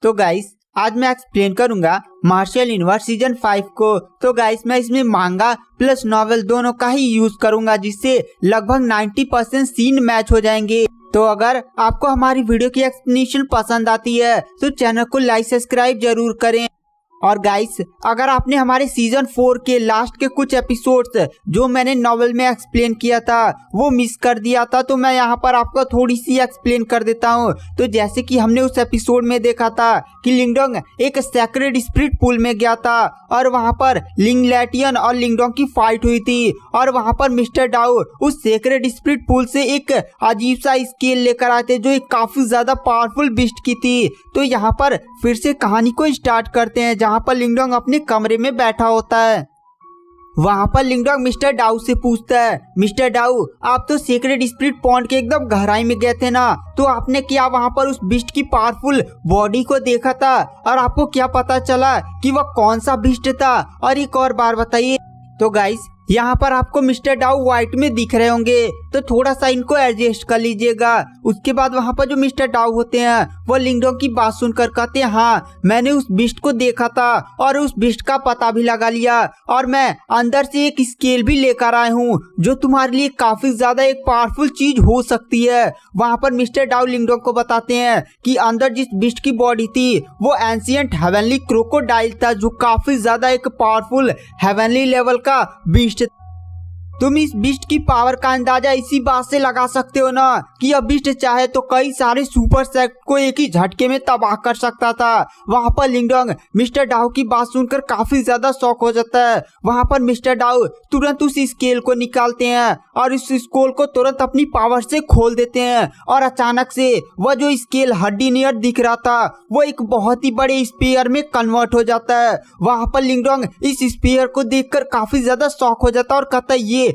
तो गाइस आज मैं एक्सप्लेन करूंगा मार्शल यूनिवर्स सीजन 5 को। तो गाइस मैं इसमें मांगा प्लस नॉवेल दोनों का ही यूज करूंगा, जिससे लगभग 90% सीन मैच हो जाएंगे। तो अगर आपको हमारी वीडियो की एक्सप्लेनेशन पसंद आती है तो चैनल को लाइक सब्सक्राइब जरूर करें। और गाइस अगर आपने हमारे सीजन 4 के लास्ट के कुछ एपिसोड्स जो मैंने नॉवेल में एक्सप्लेन किया था वो मिस कर दिया था, तो मैं यहाँ पर आपको थोड़ी सी एक्सप्लेन कर देता हूँ। तो जैसे कि हमने उस एपिसोड में देखा था कि लिंगडोंग एक सेक्रेड स्पिरिट पूल में गया था और वहाँ पर लिंगलैटियन और लिंगडोंग की फाइट हुई थी, और वहाँ पर मिस्टर डाउ उस सेक्रेड स्पिरिट पूल से एक अजीब सा स्केल लेकर आए थे जो एक काफी ज्यादा पावरफुल बिस्ट की थी। तो यहाँ पर फिर से कहानी को स्टार्ट करते हैं, जहाँ पर लिंगडोंग अपने कमरे में बैठा होता है। वहाँ पर लिंगडोंग मिस्टर डाउ से पूछता है, मिस्टर डाउ आप तो सीक्रेट स्पिरिट पॉन्ड के एकदम गहराई में गए थे ना, तो आपने क्या वहाँ पर उस बिस्ट की पावरफुल बॉडी को देखा था और आपको क्या पता चला कि वह कौन सा बिस्ट था? और एक और बार बताइए। तो गाइस यहाँ पर आपको मिस्टर डाउ व्हाइट में दिख रहे होंगे, तो थोड़ा सा इनको एडजस्ट कर लीजिएगा। उसके बाद वहाँ पर जो मिस्टर डाउ होते हैं वो लिंगडोंग की बात सुनकर कहते हैं, हाँ मैंने उस बिस्ट को देखा था और उस बिस्ट का पता भी लगा लिया, और मैं अंदर से एक स्केल भी लेकर आया हूँ जो तुम्हारे लिए काफी ज्यादा एक पावरफुल चीज हो सकती है। वहाँ पर मिस्टर डाउ लिंगडोंग को बताते हैं कि अंदर जिस बिस्ट की बॉडी थी वो एंशिएंट हेवनली क्रोकोडाइल था, जो काफी ज्यादा एक पावरफुल हेवनली लेवल का बिस्ट। तुम इस बिस्ट की पावर का अंदाजा इसी बात से लगा सकते हो ना कि यह बिस्ट चाहे तो कई सारे सुपर सेक्ट को एक ही झटके में तबाह कर सकता था। वहाँ पर लिंगडोंग मिस्टर डाउ की बात सुनकर काफी ज्यादा शॉक हो जाता है। वहाँ पर मिस्टर डाउ तुरंत उस स्केल को निकालते हैं और इस स्केल को तुरंत अपनी पावर से खोल देते हैं, और अचानक से वह जो स्केल हड्डी नियर दिख रहा था वो एक बहुत ही बड़े स्पीयर में कन्वर्ट हो जाता है। वहाँ पर लिंगडोंग इस स्पीयर को देखकर काफी ज्यादा शॉक हो जाता है और कहता है ये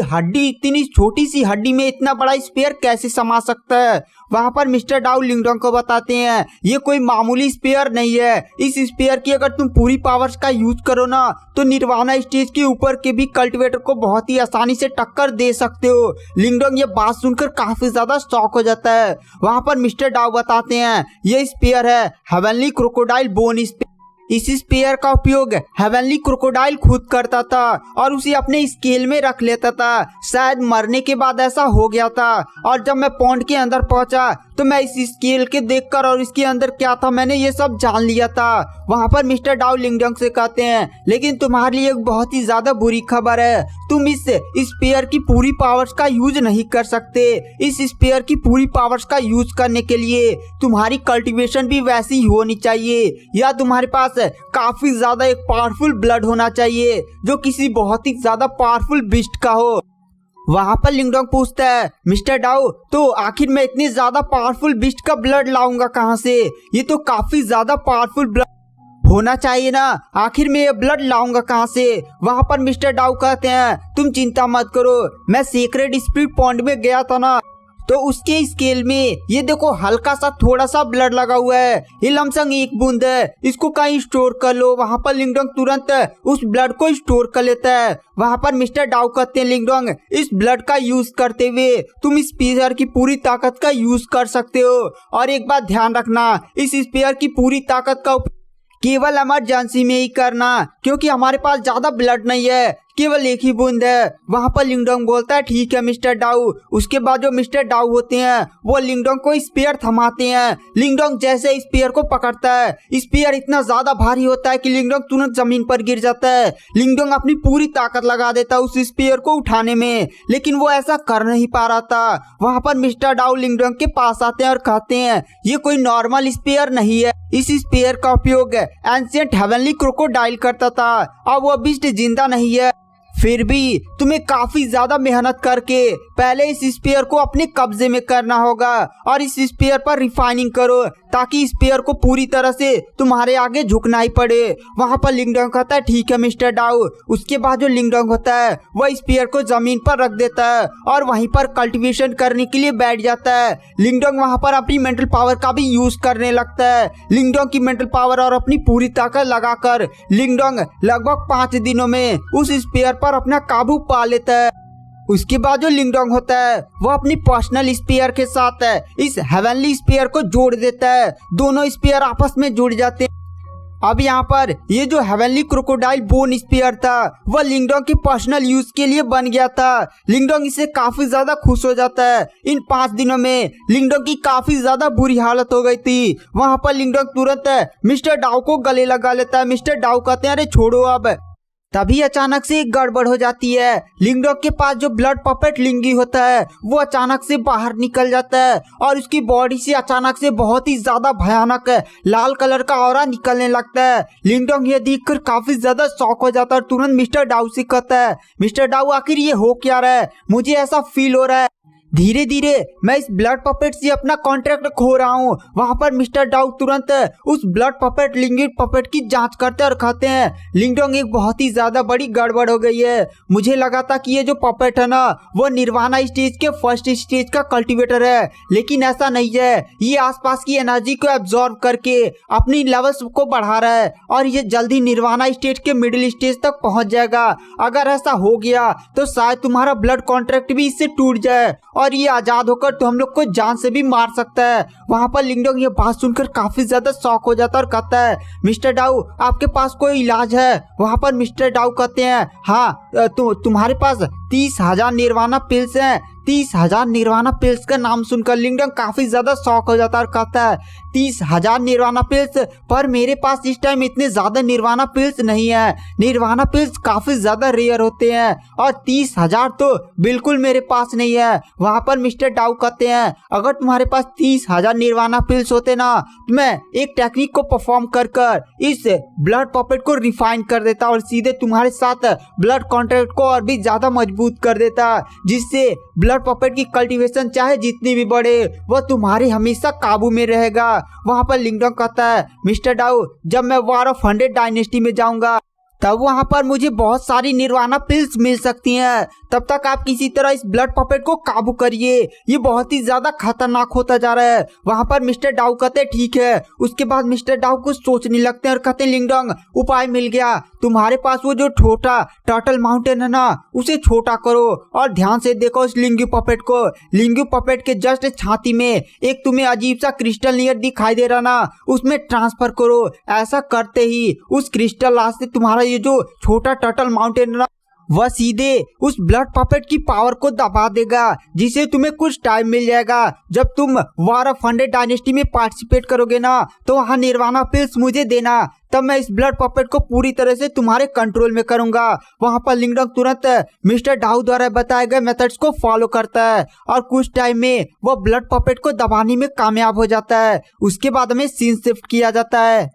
हड्डी, इतनी छोटी सी हड्डी में इतना बड़ा स्पेयर कैसे समा सकता है? वहाँ पर मिस्टर डाउ लिंगडोंग को बताते हैं ये कोई मामूली स्पेयर नहीं है। इस स्पेयर की अगर तुम पूरी पावर्स का यूज करो ना तो निर्वाणा स्टेज के ऊपर के भी कल्टिवेटर को बहुत ही आसानी से टक्कर दे सकते हो। लिंगडोंग ये बात सुनकर काफी ज्यादा शॉक हो जाता है। वहाँ पर मिस्टर डाउ बताते हैं ये स्पेयर है हेवनली क्रोकोडाइल बोन स्पेयर। इस स्पेयर का उपयोग हेवनली क्रोकोडाइल खुद करता था और उसे अपने स्केल में रख लेता था। शायद मरने के बाद ऐसा हो गया था, और जब मैं पॉन्ड के अंदर पहुंचा तो मैं इस स्केल के देखकर और इसके अंदर क्या था मैंने ये सब जान लिया था। वहाँ पर मिस्टर डाउ लिंगडोंग से कहते हैं लेकिन तुम्हारे लिए एक बहुत ही ज्यादा बुरी खबर है, तुम इस स्पेयर की पूरी पावर्स का यूज नहीं कर सकते। इस स्पेयर की पूरी पावर्स का यूज करने के लिए तुम्हारी कल्टीवेशन भी वैसी ही होनी चाहिए, या तुम्हारे पास काफी ज्यादा एक पावरफुल ब्लड होना चाहिए जो किसी बहुत ही ज्यादा पावरफुल बिस्ट का हो। वहाँ पर लिंगडोंग पूछता है मिस्टर डाउ तो आखिर मैं इतनी ज्यादा पावरफुल बिस्ट का ब्लड लाऊंगा कहाँ से? ये तो काफी ज्यादा पावरफुल ब्लड होना चाहिए ना, आखिर मैं ये ब्लड लाऊंगा कहाँ से? वहाँ पर मिस्टर डाउ कहते हैं तुम चिंता मत करो, मैं सीक्रेट स्पिरिट पॉन्ड में गया था ना, तो उसके स्केल में ये देखो हल्का सा थोड़ा सा ब्लड लगा हुआ है, ये लमसम एक बूंद है, इसको कहीं स्टोर कर लो। वहाँ पर लिंगडोंग तुरंत उस ब्लड को स्टोर कर लेता है। वहाँ पर मिस्टर डाउ कहते हैं लिंगडोंग इस ब्लड का यूज करते हुए तुम इस स्पेयर की पूरी ताकत का यूज कर सकते हो, और एक बात ध्यान रखना इस स्पेयर की पूरी ताकत का केवल इमरजेंसी में ही करना, क्योंकि हमारे पास ज्यादा ब्लड नहीं है, केवल एक ही बूंद है। वहाँ पर लिंगडोंग बोलता है ठीक है मिस्टर डाउ। उसके बाद जो मिस्टर डाउ होते हैं वो लिंगडोंग को स्पेयर थमाते हैं। लिंगडोंग जैसे स्पेयर को पकड़ता है स्पेयर इतना ज्यादा भारी होता है कि लिंगडोंग तुरंत जमीन पर गिर जाता है। लिंगडोंग अपनी पूरी ताकत लगा देता है उस स्पेयर को उठाने में, लेकिन वो ऐसा कर नहीं पा रहा था। वहाँ पर मिस्टर डाउ लिंगडोंग के पास आते हैं और कहते हैं ये कोई नॉर्मल स्पेयर नहीं है, इस स्पेयर का उपयोग एंशिएंट हेवनली क्रोकोडाइल करता था, अब वो बिस्ट जिंदा नहीं है। फिर भी तुम्हें काफी ज्यादा मेहनत करके पहले इस स्पेयर को अपने कब्जे में करना होगा और इस स्पेयर पर रिफाइनिंग करो ताकि स्पेयर को पूरी तरह से तुम्हारे आगे झुकना ही पड़े। वहाँ पर लिंगडोंग कहता है ठीक है मिस्टर डाउ। उसके बाद जो लिंगडोंग होता है वह स्पेयर को जमीन पर रख देता है और वहीं पर कल्टीवेशन करने के लिए बैठ जाता है। लिंगडोंग वहाँ पर अपनी मेंटल पावर का भी यूज करने लगता है। लिंगडोंग की मेंटल पावर और अपनी पूरी ताकत लगाकर लिंगडोंग लगभग 5 दिनों में उस स्पेयर पर अपना काबू पा लेता है। उसके बाद जो लिंगडोंग होता है वो अपनी पर्सनल स्पीयर के साथ इस हेवनली स्पीयर को जोड़ देता है। दोनों स्पीयर आपस में जुड़ जाते हैं। अब यहाँ पर ये जो हेवनली क्रोकोडाइल बोन स्पीयर था वह लिंगडोंग के पर्सनल यूज के लिए बन गया था। लिंगडोंग इससे काफी ज्यादा खुश हो जाता है। इन 5 दिनों में लिंगडोंग की काफी ज्यादा बुरी हालत हो गई थी। वहां पर लिंगडोंग तुरंत मिस्टर डाउ को गले लगा लेता है। मिस्टर डाउ कहते हैं अरे छोड़ो अब। तभी अचानक से एक गड़बड़ हो जाती है। लिंगडोंग के पास जो ब्लड पपेट लिंगी होता है वो अचानक से बाहर निकल जाता है और उसकी बॉडी से अचानक से बहुत ही ज्यादा भयानक लाल कलर का ऑरा निकलने लगता है। लिंगडोंग ये देखकर काफी ज्यादा शॉक हो जाता है और तुरंत मिस्टर डाउ से कहता है मिस्टर डाउ आखिर ये हो क्या रहा है, मुझे ऐसा फील हो रहा है धीरे धीरे मैं इस ब्लड पपेट से अपना कॉन्ट्रैक्ट खो रहा हूँ। वहां पर मिस्टर डाउ तुरंत उस ब्लड पपेट लिंगिड पपेट की जांच करते और कहते हैं लिंगडोंग एक बहुत ही ज्यादा बड़ी गड़बड़ हो गई है। मुझे लगा था कि ये जो पपेट है ना वो निर्वाणा स्टेज के फर्स्ट स्टेज का कल्टीवेटर है, लेकिन ऐसा नहीं है। ये आसपास की एनर्जी को एब्जॉर्ब करके अपनी लेवल्स को बढ़ा रहा है और ये जल्दी निर्वाणा स्टेज के मिडिल स्टेज तक पहुंच जाएगा। अगर ऐसा हो गया तो शायद तुम्हारा ब्लड कॉन्ट्रैक्ट भी इससे टूट जाए और ये आजाद होकर तो हम लोग को जान से भी मार सकता है। वहां पर लिंगडोंग ये बात सुनकर काफी ज्यादा शॉक हो जाता है और कहता है मिस्टर डाउ आपके पास कोई इलाज है? वहां पर मिस्टर डाउ कहते हैं हाँ तुम्हारे पास 30,000 निर्वाणा पिल्स हैं। 30,000 निर्वाणा पिल्स का नाम सुनकर लिंगडोंग काफी ज्यादा शॉक हो जाता है और कहता है 30,000 निर्वाणा पिल्स? पर मेरे पास इस टाइम इतने ज्यादा निर्वाणा पिल्स नहीं है। निर्वाणा पिल्स काफी ज्यादा रेयर होते हैं और 30,000 तो बिल्कुल मेरे पास नहीं है। वहां पर मिस्टर डाउ कहते हैं अगर तुम्हारे पास 30,000 निर्वाणा पिल्स होते ना तो मैं एक टेक्निक को परफॉर्म कर इस ब्लड पपेट को रिफाइन कर देता और सीधे तुम्हारे साथ ब्लड कॉन्ट्रैक्ट को और भी ज्यादा मजबूत कर देता, जिससे ब्लड पपेट की कल्टीवेशन चाहे जितनी भी बढ़े वह तुम्हारे हमेशा काबू में रहेगा। वहां पर लिंगडोंग कहता है मिस्टर डाउ जब मैं वॉर ऑफ 100 डायनेस्टी में जाऊंगा तब वहां पर मुझे बहुत सारी निर्वाणा पिल्स मिल सकती हैं। तब तक आप किसी तरह इस ब्लड पपेट को काबू करिए, ये बहुत ही ज्यादा खतरनाक होता जा रहा है। वहां पर मिस्टर डाउ कहते ठीक है। उसके बाद मिस्टर डाउ कुछ सोचने लगते हैं और कहते लिंगडोंग उपाय मिल गया। तुम्हारे पास वो जो छोटा टर्टल माउंटेन है ना उसे छोटा करो और ध्यान से देखो उस लिंगू पपेट को। लिंगू पपेट के जस्ट छाती में एक तुम्हें अजीब सा क्रिस्टल नियर दिखाई दे रहा ना उसमें ट्रांसफर करो। ऐसा करते ही उस क्रिस्टल लास्ट से तुम्हारा ये जो छोटा टर्टल माउंटेन ना वह सीधे उस ब्लड पपेट की पावर को दबा देगा, जिसे तुम्हें कुछ टाइम मिल जाएगा। जब तुम वॉर ऑफ 100 डायनेस्टी में पार्टिसिपेट करोगे ना तो वहाँ निर्वाणा पिल्स मुझे देना, तब मैं इस ब्लड पपेट को पूरी तरह से तुम्हारे कंट्रोल में करूंगा। वहां पर लिंगडोंग तुरंत मिस्टर डाउ द्वारा बताए गए मेथड्स को फॉलो करता है और कुछ टाइम में वह ब्लड पपेट को दबाने में कामयाब हो जाता है। उसके बाद हमें सीन शिफ्ट किया जाता है।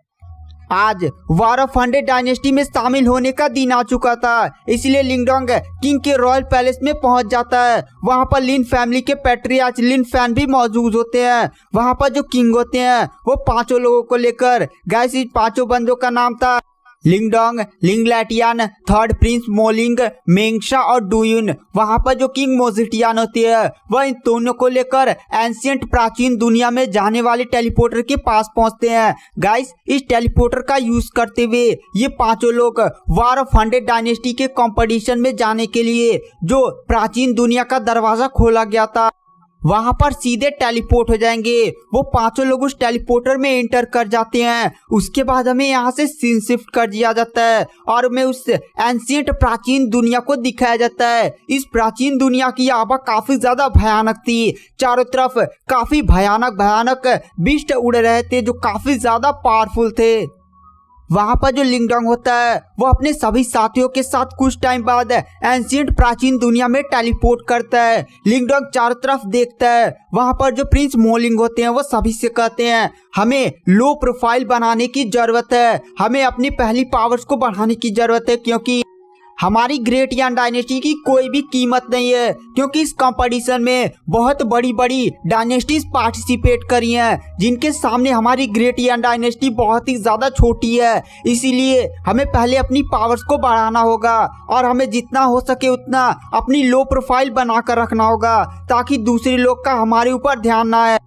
आज वॉर ऑफ 100 डायनेस्टी में शामिल होने का दिन आ चुका था, इसलिए लिंगडोंग किंग के रॉयल पैलेस में पहुंच जाता है। वहां पर लिन फैमिली के पैट्रियार्च लिन फैन भी मौजूद होते हैं। वहां पर जो किंग होते हैं वो 5 लोगों को लेकर, गाइस इस 5 बंदों का नाम था लिंगडोंग, लिंगलैटियन, थर्ड प्रिंस मोलिंग, मेंगशा और डुयुन। वहां पर जो किंग मोजिटियन होती है वह इन दोनों को लेकर एंशिएंट प्राचीन दुनिया में जाने वाले टेलीपोर्टर के पास पहुंचते हैं। गाइस इस टेलीपोर्टर का यूज करते हुए ये 5 लोग वॉर ऑफ 100 डायनेस्टी के कंपटीशन में जाने के लिए जो प्राचीन दुनिया का दरवाजा खोला गया था वहां पर सीधे टेलीपोर्ट हो जाएंगे। वो 5 लोग उस टेलीपोर्टर में एंटर कर जाते हैं। उसके बाद हमें यहाँ से सीन शिफ्ट कर दिया जाता है और हमें उस एंशिएंट प्राचीन दुनिया को दिखाया जाता है। इस प्राचीन दुनिया की आभा काफी ज्यादा भयानक थी। चारों तरफ काफी भयानक बीस्ट उड़ रहे थे जो काफी ज्यादा पावरफुल थे। वहां पर जो लिंगडोंग होता है वो अपने सभी साथियों के साथ कुछ टाइम बाद एंशिएंट प्राचीन दुनिया में टेलीपोर्ट करता है। लिंगडोंग चारों तरफ देखता है। वहां पर जो प्रिंस मोलिंग होते हैं वो सभी से कहते हैं हमें लो प्रोफाइल बनाने की जरूरत है, हमें अपनी पहली पावर्स को बढ़ाने की जरूरत है, क्योंकि हमारी ग्रेट यान डायनेस्टी की कोई भी कीमत नहीं है। क्योंकि इस कंपटीशन में बहुत बड़ी बड़ी डायनेस्टीज पार्टिसिपेट करी हैं जिनके सामने हमारी ग्रेट यान डायनेस्टी बहुत ही ज़्यादा छोटी है। इसीलिए हमें पहले अपनी पावर्स को बढ़ाना होगा और हमें जितना हो सके उतना अपनी लो प्रोफाइल बनाकर रखना होगा ताकि दूसरे लोग का हमारे ऊपर ध्यान ना आए।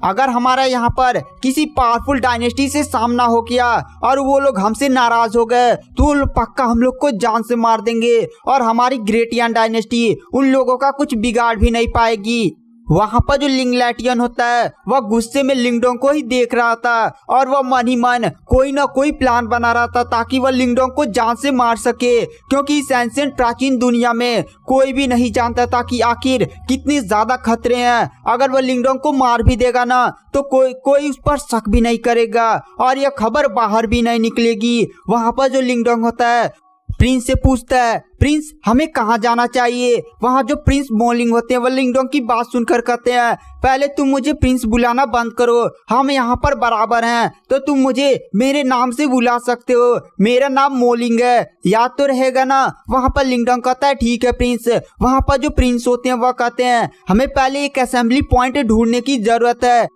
अगर हमारा यहाँ पर किसी पावरफुल डायनेस्टी से सामना हो गया और वो लोग हमसे नाराज हो गए तो वो लोग पक्का हम लोग को जान से मार देंगे और हमारी ग्रेट यान डायनेस्टी उन लोगों का कुछ बिगाड़ भी नहीं पाएगी। वहाँ पर जो लिंगलैटियन होता है वह गुस्से में लिंगडोंग को ही देख रहा था और वह मन ही मन कोई ना कोई प्लान बना रहा था ताकि वह लिंगडोंग को जान से मार सके, क्योंकि इस एंशिएंट प्राचीन दुनिया में कोई भी नहीं जानता था कि आखिर कितनी ज्यादा खतरे हैं। अगर वह लिंगडोंग को मार भी देगा ना तो कोई उस पर शक भी नहीं करेगा और यह खबर बाहर भी नहीं निकलेगी। वहाँ पर जो लिंगडोंग होता है प्रिंस से पूछता है, प्रिंस हमें कहाँ जाना चाहिए। वहाँ जो प्रिंस मोलिंग होते हैं वो लिंगडोंग की बात सुनकर कहते हैं, पहले तुम मुझे प्रिंस बुलाना बंद करो, हम यहाँ पर बराबर हैं तो तुम मुझे मेरे नाम से बुला सकते हो, मेरा नाम मोलिंग है, याद तो रहेगा ना। वहाँ पर लिंगडोंग कहता है ठीक है प्रिंस। वहाँ पर जो प्रिंस होते हैं वह कहते हैं हमें पहले एक असेंबली पॉइंट ढूंढने की जरूरत है।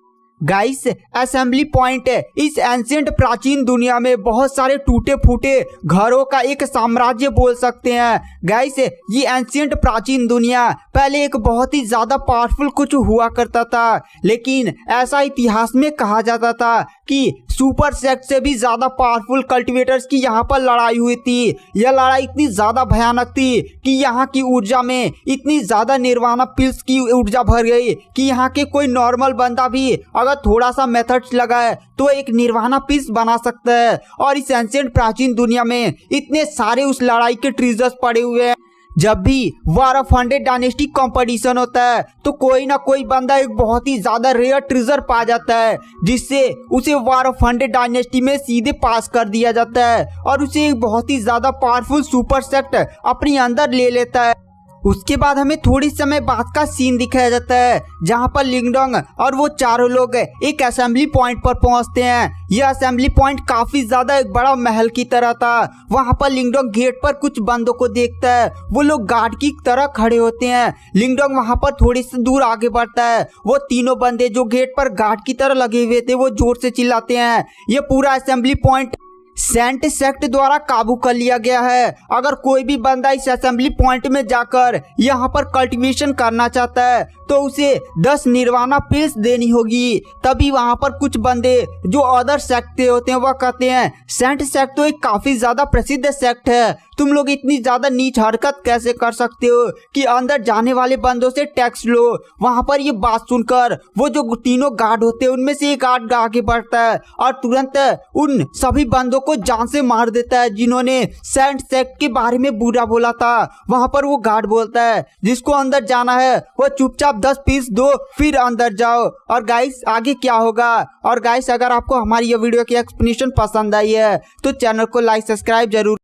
गाइस असेंबली पॉइंट इस एंशिएंट प्राचीन दुनिया में बहुत सारे टूटे फूटे घरों का एक साम्राज्य बोल सकते हैं। गाइस ये एंशिएंट प्राचीन दुनिया पहले एक बहुत ही ज्यादा पावरफुल कुछ हुआ करता था, लेकिन ऐसा इतिहास में कहा जाता था कि सुपर सेक्ट से भी ज्यादा पावरफुल कल्टिवेटर्स की यहाँ पर लड़ाई हुई थी। यह लड़ाई इतनी ज्यादा भयानक थी कि यहाँ की ऊर्जा में इतनी ज्यादा निर्वाणा पिल्स की ऊर्जा भर गई कि यहाँ के कोई नॉर्मल बंदा भी अगर थोड़ा सा मेथड्स लगाए तो एक निर्वाणा पिल्स बना सकता है। और इस एंशिएंट प्राचीन दुनिया में इतने सारे उस लड़ाई के ट्रीजर्स पड़े हुए हैं। जब भी वॉर ऑफ 100 डायनेस्टी कंपटीशन होता है तो कोई ना कोई बंदा एक बहुत ही ज्यादा रेयर ट्रेजर पा जाता है जिससे उसे वॉर ऑफ 100 डायनेस्टी में सीधे पास कर दिया जाता है और उसे एक बहुत ही ज्यादा पावरफुल सुपर सेक्ट अपने अंदर ले लेता है। उसके बाद हमें थोड़ी समय बाद का सीन दिखाया जाता है जहाँ पर लिंगडोंग और वो चारों लोग एक असेंबली पॉइंट पर पहुँचते हैं। यह असेंबली पॉइंट काफी ज्यादा एक बड़ा महल की तरह था। वहाँ पर लिंगडोंग गेट पर कुछ बंदों को देखता है, वो लोग गार्ड की तरह खड़े होते हैं। लिंगडोंग वहाँ पर थोड़ी सी दूर आगे बढ़ता है। वो तीनों बंदे जो गेट पर गार्ड की तरह लगे हुए थे वो जोर से चिल्लाते हैं, ये पूरा असेंबली पॉइंट सेंट सेक्ट द्वारा काबू कर लिया गया है। अगर कोई भी बंदा इस असेंबली पॉइंट में जाकर यहाँ पर कल्टीवेशन करना चाहता है तो उसे 10 निर्वाणा पिल्स देनी होगी। तभी वहाँ पर कुछ बंदे जो अदर सेक्ट के होते हैं वह कहते हैं सेंट सेक्ट तो एक काफी ज्यादा प्रसिद्ध सेक्ट है, तुम लोग इतनी ज्यादा नीच हरकत कैसे कर सकते हो कि अंदर जाने वाले बंदों से टैक्स लो। वहाँ पर ये बात सुनकर वो जो तीनों गार्ड होते हैं उनमें से एक गार्ड आगे बढ़ता है और तुरंत उन सभी बंदों को जान से मार देता है जिन्होंने सेंट सेक्ट के बारे में बुरा बोला था। वहाँ पर वो गार्ड बोलता है जिसको अंदर जाना है वो चुपचाप 10 पीस दो फिर अंदर जाओ। और गाइस आगे क्या होगा। और गाइस अगर आपको हमारी ये वीडियो की एक्सप्लेनेशन पसंद आई है तो चैनल को लाइक सब्सक्राइब जरूर